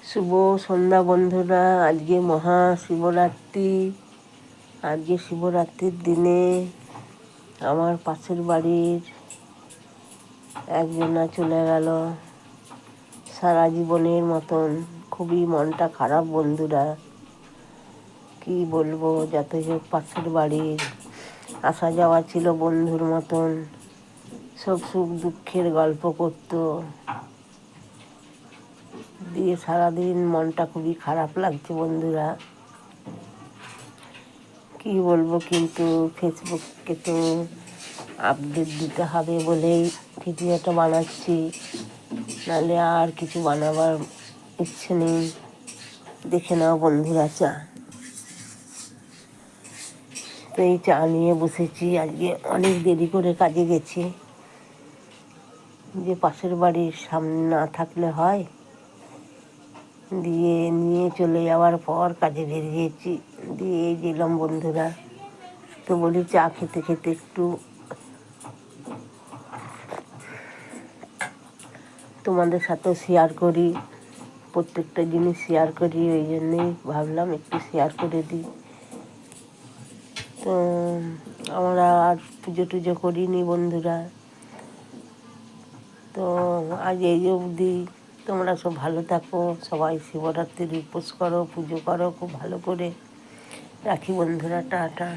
শুভ সন্ধ্যা বন্ধুরা। আজকে মহাশিবরাত্রি। আজকে শিবরাত্রির দিনে আমার পাশের বাড়ির একজনা চলে গেল সারা জীবনের মতন। খুবই মনটা খারাপ বন্ধুরা, কি বলবো। যতই হোক পাশের বাড়ির, আসা যাওয়া ছিল বন্ধুর মতন, সব সুখ দুঃখের গল্প করতো। দিয়ে সারাদিন মনটা খুবই খারাপ লাগছে বন্ধুরা, কি বলবো। কিন্তু ফেসবুককে তো আপডেট দিতে হবে বলেই ভিডিওটা বানাচ্ছি, নাহলে আর কিছু বানাবার ইচ্ছে নেই। দেখে নাও বন্ধুরা চা। তো এই চা নিয়ে বসেছি। আজকে অনেক দেরি করে কাজে গেছি, যে পাশের বাড়ির সামনে না থাকলে হয়। দিয়ে নিয়ে চলে যাওয়ার পর কাজে বেরিয়েছি। দিয়ে এই গেলাম বন্ধুরা। তো বলি চা খেতে খেতে একটু তোমাদের সাথেও শেয়ার করি, প্রত্যেকটা জিনিস শেয়ার করি। ওই জন্যেই ভাবলাম একটু শেয়ার করে দিই। তো আমরা আর পুজো টুজো করিনি বন্ধুরা। তো আজ এই অবধি। তোমরা সব ভালো থাকো, সবাই শিবরাত্রির উপোস করো, পুজো করো খুব ভালো করে। রাখি বন্ধুরা, টাটা।